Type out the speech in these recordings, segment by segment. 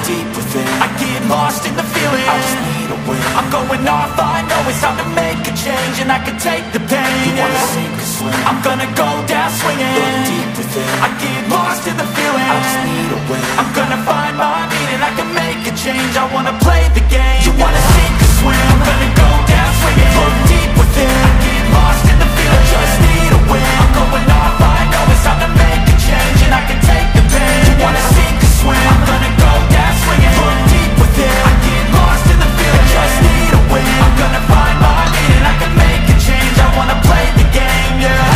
deep within, I get lost in the feeling, I just need a win. I'm going off, I know it's time to make a change, and I can take the pain. You wanna sink or swim, I'm gonna go down swinging. Look deep within, I get lost in the feeling, I just need a win. I'm gonna find my meaning, I can make a change. I wanna play the game. You wanna sink or swim, I'm gonna go down swinging. Look deep within, I get lost in the feeling, I just need a win. I'm going off, I know it's time to make a change, and I can take the pain. You wanna sink or swim, I'm gonna go down swinging. Look deep within, I get lost in the feeling, I just need a win. I'm gonna find my meaning, I can make a change. I wanna play the game, yeah.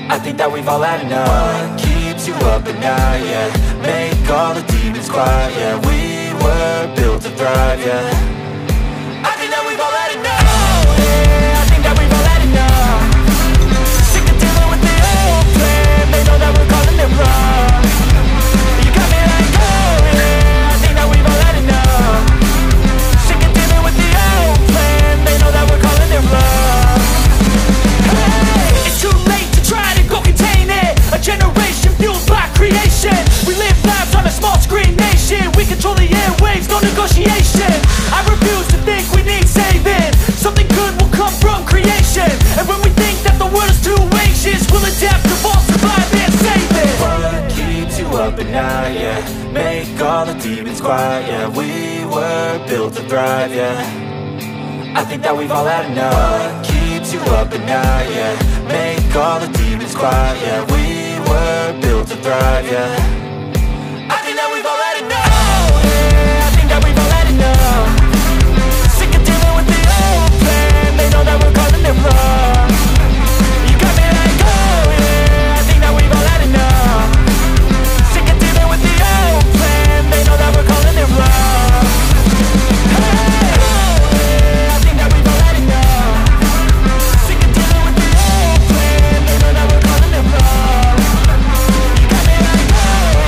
I think that we've all had enough. What keeps you up at night, yeah? Make all the demons quiet, yeah. We were built to thrive, yeah. I think that we've all had enough, yeah. I think that we've all had enough. Sick of dealing with the old plan. They know that we're calling it wrong. You got me like, oh yeah. I think that we've all had enough. Sick of dealing with the old plan. They know that we're calling it wrong. Hey, it's too late to try to go contain it. A generation fueled by creation. We live lives on a small screen nation. We control the airwaves, no negotiation. I refuse to think we need saving. Something good will come from creation. And when we think that the world is too anxious, we'll adapt, evolve, survive and save it. What keeps you up at night, yeah? Make all the demons quiet, yeah. We were built to thrive, yeah. I think that we've all had enough. What keeps you up at night, yeah? Make all the demons quiet, yeah. We were built to thrive, yeah. I think that we've all had enough, yeah. I think that we've all had enough. Sick of dealing with the old plan. They know that we're calling it wrong. You got me like, oh yeah. I think that we've all had enough. Sick of dealing with the old plan. They know that we're calling it wrong. Hey, oh yeah. I think that we've all had enough. Sick of dealing with the old plan. They know that we're calling it wrong. You got me like, oh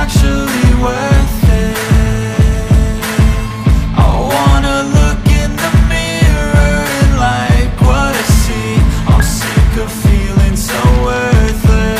actually worth it? I wanna look in the mirror and like what I see. I'm sick of feeling so worthless.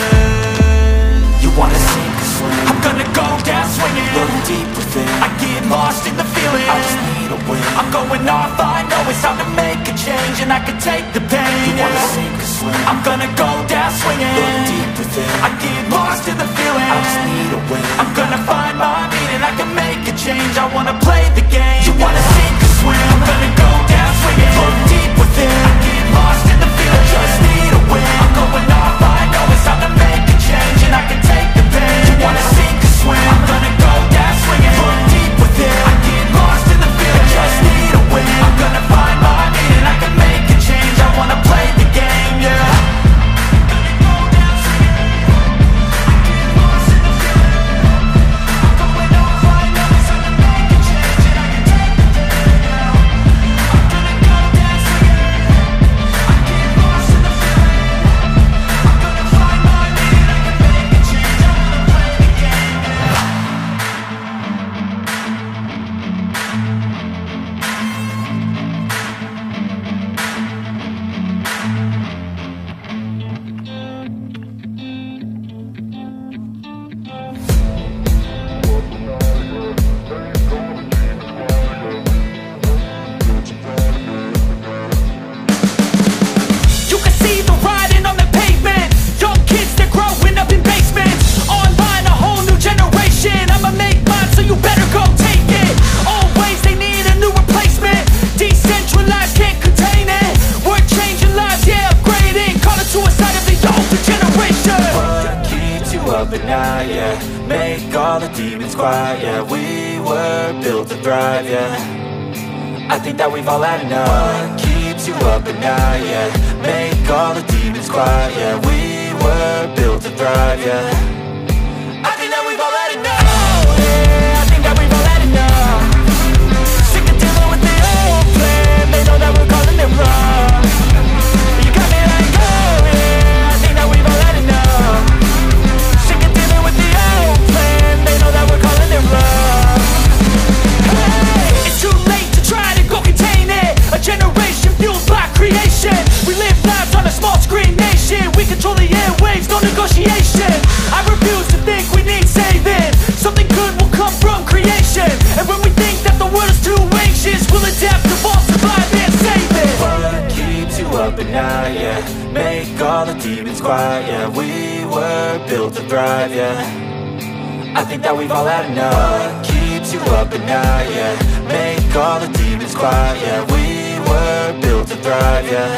You wanna sink or swim? I'm gonna go down swinging. Look deep within. I get lost in the feeling. I just need a win. I'm going off, I know it's time to make a change, and I can take the pain. You wanna sink or swim? I'm gonna go down swinging. Look deep within. I get lost in the feeling. I just need a win. I'm gonna find my meaning, I can make a change. I wanna play the game. You wanna sink or swim? I'm gonna go down swinging. Look deep within. I get lost in the feeling. I just need a win. I'm going off, I know it's time to make a change, and I can take the pain. You wanna sink or swim? I'm gonna go down swinging. Look deep within. I get lost in the feeling. I just need a win. I'm gonna find my meaning, I can make a change. I wanna play the game, yeah. Up at night, yeah. Make all the demons quiet, yeah. We were built to thrive, yeah. I think that we've all had enough. What keeps you up at night, yeah. Make all the demons quiet, yeah. We were built to thrive, yeah. I think that we've all had enough. Yeah, I think that we've all had enough. Sick of dealing with the old plan. They know that we're calling it wrong. You got me like, oh yeah, I think that we've all had enough. It's too late to try to go contain it. A generation fueled by creation. We live lives on a small screen nation. We control the airwaves, no negotiation. I refuse to think we need saving. Something good will come from creation. And when we think that the world is too anxious, we'll adapt, evolve, survive and save it. What keeps you up at night, yeah. Make all the demons quiet, yeah. We were built to thrive, yeah. I think that we've all had enough. What keeps you up at night, yeah. Make all the demons quiet, yeah. We were built to thrive, yeah.